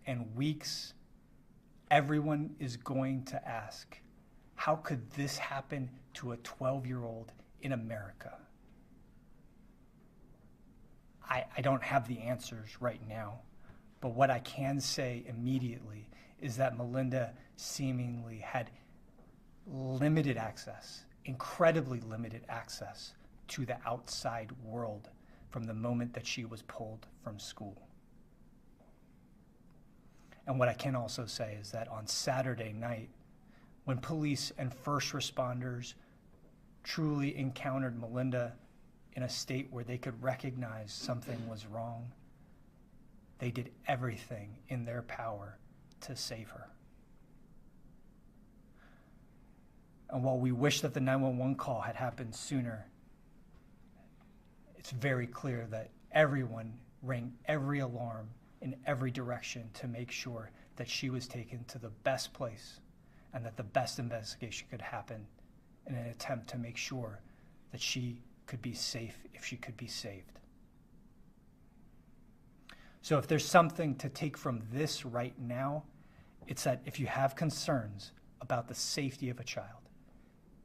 and weeks, everyone is going to ask, how could this happen to a 12-year-old in America? I don't have the answers right now, but what I can say immediately is that Melinda seemingly had limited access, incredibly limited access to the outside world from the moment that she was pulled from school. And what I can also say is that on Saturday night, when police and first responders truly encountered Melinda in a state where they could recognize something was wrong, they did everything in their power to save her. And while we wish that the 911 call had happened sooner, it's very clear that everyone rang every alarm in every direction to make sure that she was taken to the best place and that the best investigation could happen in an attempt to make sure that she could be safe if she could be saved. So if there's something to take from this right now, it's that if you have concerns about the safety of a child,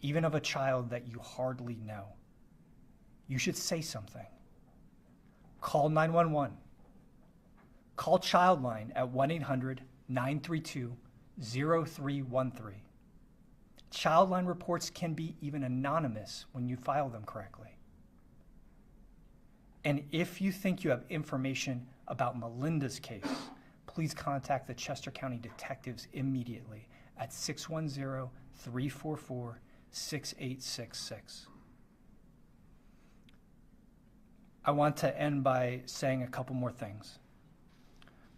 even of a child that you hardly know, you should say something. Call 911. Call Childline at 1-800-932-0313. Childline reports can be even anonymous when you file them correctly. And if you think you have information about Melinda's case, please contact the Chester County detectives immediately at 610-344-6866. I want to end by saying a couple more things.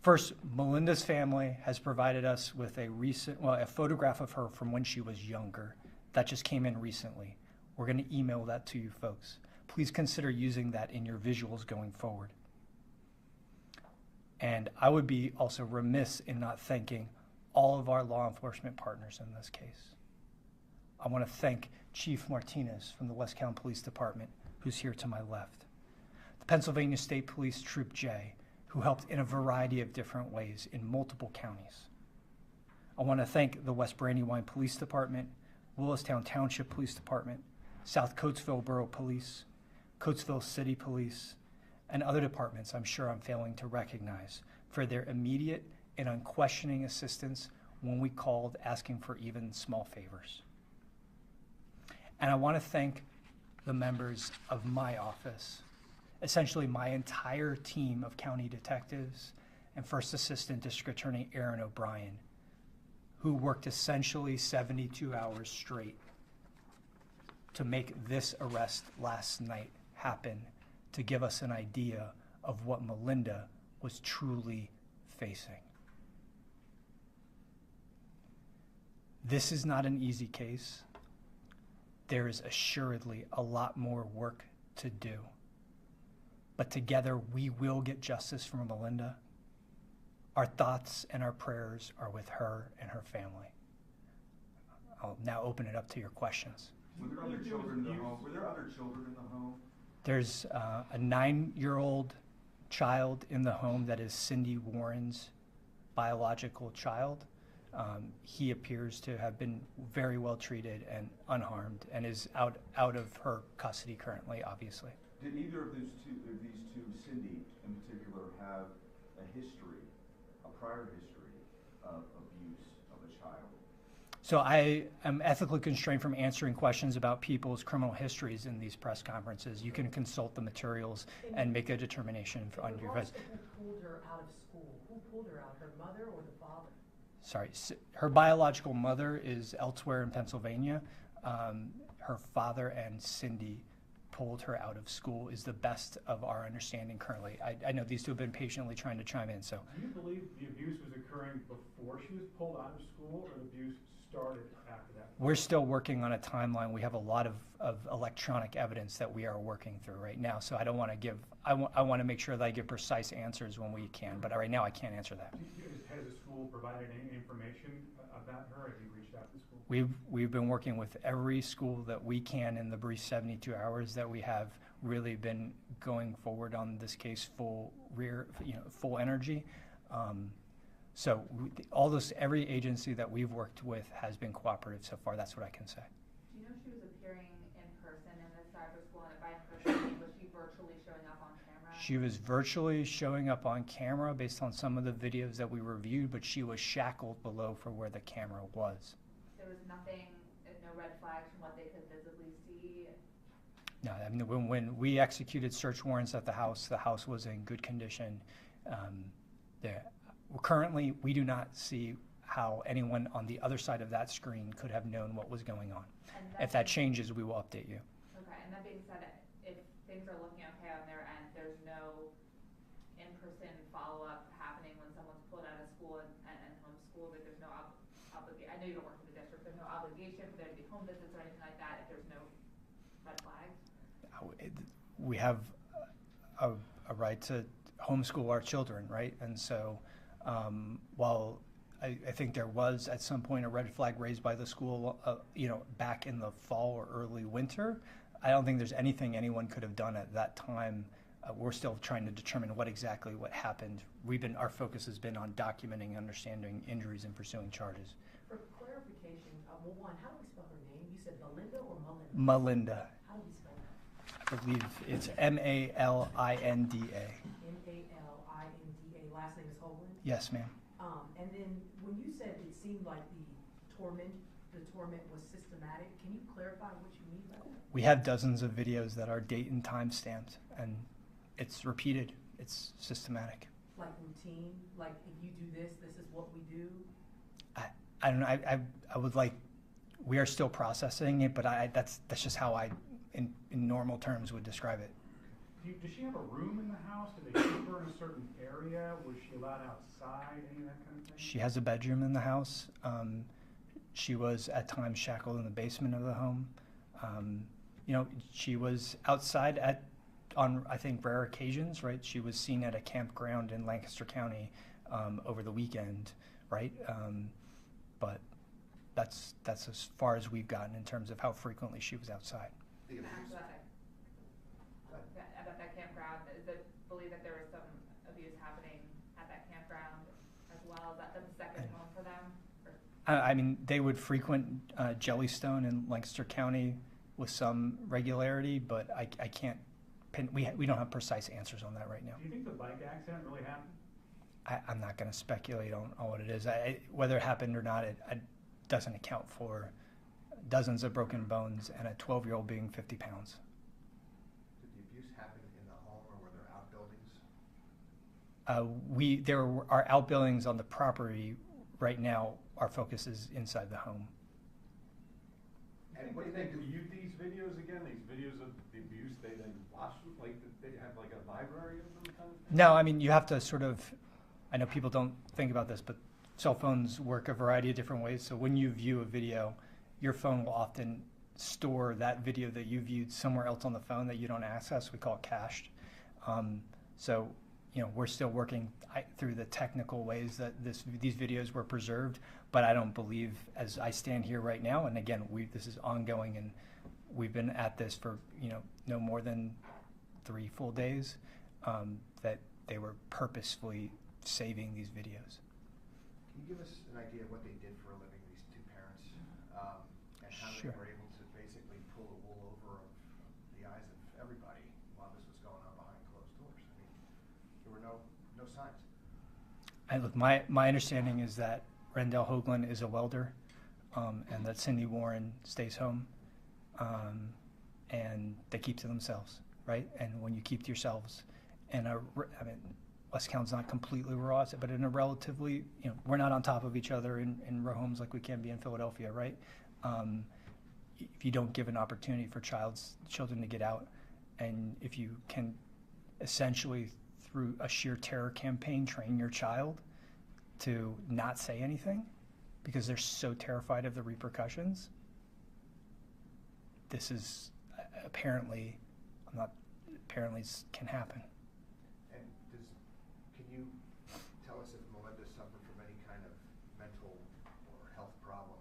First, Melinda's family has provided us with a photograph of her from when she was younger. That just came in recently. We're going to email that to you folks. Please consider using that in your visuals going forward. And I would be also remiss in not thanking all of our law enforcement partners in this case. I want to thank Chief Martinez from the West Caln Police Department, who's here to my left. The Pennsylvania State Police Troop J, who helped in a variety of different ways in multiple counties. I want to thank the West Brandywine Police Department, Willistown Township Police Department, South Coatesville Borough Police, Coatesville City Police, and other departments I'm sure I'm failing to recognize for their immediate and unquestioning assistance when we called asking for even small favors. And I want to thank the members of my office, essentially my entire team of county detectives and First Assistant District Attorney Aaron O'Brien, who worked essentially 72 hours straight to make this arrest last night happen, to give us an idea of what Melinda was truly facing. This is not an easy case. There is assuredly a lot more work to do. But together we will get justice for Melinda. Our thoughts and our prayers are with her and her family. I'll now open it up to your questions. Were there other children in the home? Were there other children in the home? There's a 9-year-old child in the home that is Cindy Warren's biological child. He appears to have been very well treated and unharmed and is out of her custody currently, obviously. Did either of these two, Cindy in particular, have a prior history of abuse of a child? So I am ethically constrained from answering questions about people's criminal histories in these press conferences. You can consult the materials and make a determination on your advice. Who pulled her out of school? Who pulled her out, her mother or the father? Sorry, her biological mother is elsewhere in Pennsylvania. Her father and Cindy pulled her out of school is the best of our understanding currently. I know these two have been patiently trying to chime in. So, do you believe the abuse was occurring before she was pulled out of school, or the abuse started after that? We're still working on a timeline. We have a lot of electronic evidence that we are working through right now. So I don't want to give. I want to make sure that I give precise answers when we can. But right now I can't answer that. Has the school provided any information about her? Have you reached out to the school? We've been working with every school that we can in the brief 72 hours that we have really been going forward on this case full energy. So every agency that we've worked with has been cooperative so far. That's what I can say. Do you know if she was appearing in person in the cyber school, and by in person, was she virtually showing up on camera? She was virtually showing up on camera based on some of the videos that we reviewed, but she was shackled below for where the camera was. There was nothing, no red flags from what they could visibly see? No, I mean, when we executed search warrants at the house was in good condition. Currently, we do not see how anyone on the other side of that screen could have known what was going on. If that changes, we will update you. Okay, and that being said, if things are looking okay on their end, there's no in-person follow-up happening when someone's pulled out of school and homeschooled, that there's no obligation. I know you don't work for the district, there's no obligation for there to be home visits or anything like that if there's no red flags? We have a right to homeschool our children, right? And so while I think there was at some point a red flag raised by the school, back in the fall or early winter, I don't think there's anything anyone could have done at that time. We're still trying to determine what happened. Our focus has been on documenting and understanding injuries and pursuing charges. For clarification, well, one, how do we spell her name? You said Belinda or Melinda? Melinda. How do we spell that? I believe it's Malinda. Malinda. Last name is Hoagland? Yes, ma'am. And then when you said it seemed like the torment was systematic, can you clarify what you mean by that? We have dozens of videos that are date and time stamped, and it's repeated. It's systematic. Like routine? Like if you do this, this is what we do? I don't know. I would like. We are still processing it, but that's just how I, in normal terms, would describe it. Does she have a room in the house? Do they keep her in a certain area? Was she allowed outside? Any of that kind of thing? She has a bedroom in the house. She was at times shackled in the basement of the home. She was outside on I think rare occasions, right? She was seen at a campground in Lancaster County over the weekend, right? But that's as far as we've gotten in terms of how frequently she was outside. About that campground, is it believed that there was some abuse happening at that campground as well? Is that the second home for them? I mean, they would frequent Jellystone in Lancaster County with some regularity, but I can't pin. We don't have precise answers on that right now. Do you think the bike accident really happened? I'm not going to speculate on what it is. Whether it happened or not, it doesn't account for dozens of broken bones and a 12-year-old being 50 pounds. Did the abuse happen in the home, or were there outbuildings? There are outbuildings on the property. Right now, our focus is inside the home. And what do you think? Reviewed these videos again? These videos of the abuse they then watched, like they have like a library of them kind of thing? No, I mean you have to sort of. I know people don't think about this, but cell phones work a variety of different ways. So when you view a video, your phone will often store that video that you viewed somewhere else on the phone that you don't access. We call it cached. So we're still working through the technical ways that these videos were preserved, but I don't believe, as I stand here right now, and again, this is ongoing, and we've been at this for no more than 3 full days, that they were purposefully saving these videos. Can you give us an idea of what they did for a living, these two parents, and how Sure. they were able to basically pull the wool over the eyes of everybody while this was going on behind closed doors? I mean, there were no signs. Look, my understanding is that Rendell Hoagland is a welder, and that Cindy Warren stays home, and they keep to themselves, right? And when you keep to yourselves, West Caln's not completely raw, but in a relatively, we're not on top of each other in row homes like we can be in Philadelphia, right? If you don't give an opportunity for children to get out, and if you can essentially through a sheer terror campaign train your child to not say anything because they're so terrified of the repercussions, this is apparently can happen. And can you tell us if Melinda suffered from any kind of mental or health problem?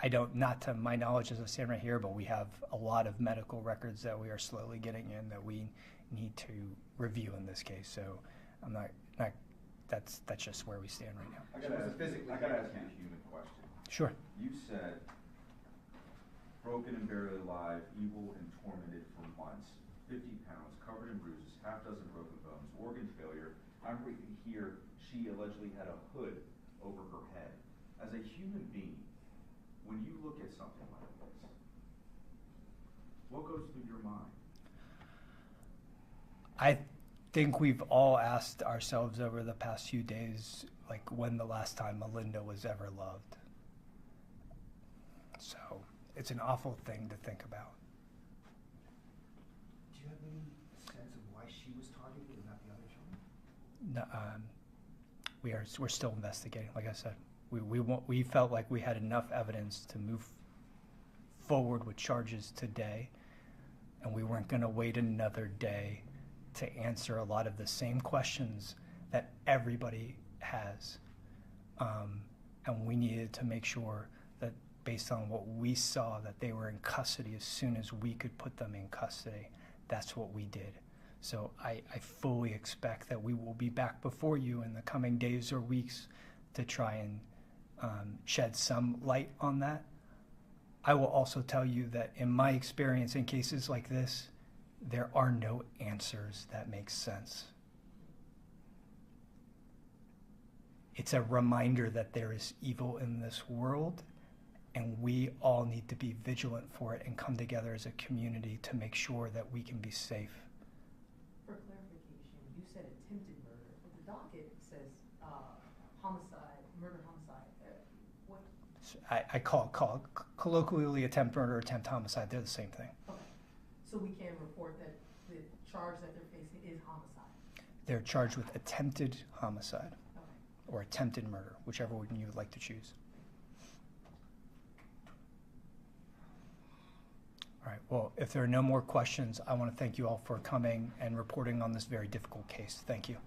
I don't, not to my knowledge as I stand right here, but we have a lot of medical records that we are slowly getting in that we need to review in this case. So I'm not That's just where we stand right now. I gotta ask you a human question. Sure. You said, broken and barely alive, evil and tormented for months, 50 pounds, covered in bruises, half dozen broken bones, organ failure. I'm reading here, she allegedly had a hood over her head. As a human being, when you look at something like this, what goes through your mind? I think we've all asked ourselves over the past few days, like, when the last time Melinda was ever loved. So it's an awful thing to think about. Do you have any sense of why she was targeted and not the other children? No, we're still investigating. Like I said, we felt like we had enough evidence to move forward with charges today, and we weren't going to wait another day to answer a lot of the same questions that everybody has. And we needed to make sure that, based on what we saw, that they were in custody as soon as we could put them in custody. That's what we did. So I fully expect that we will be back before you in the coming days or weeks to try and shed some light on that. I will also tell you that in my experience in cases like this, there are no answers that make sense. It's a reminder that there is evil in this world, and we all need to be vigilant for it and come together as a community to make sure that we can be safe. For clarification, you said attempted murder, but the docket says homicide, murder-homicide. What? I call colloquially attempt murder, attempt homicide. They're the same thing. Okay. So we can report that the charge that they're facing is homicide? They're charged with attempted homicide Okay. or attempted murder, whichever one you would like to choose. All right, well, if there are no more questions, I want to thank you all for coming and reporting on this very difficult case. Thank you.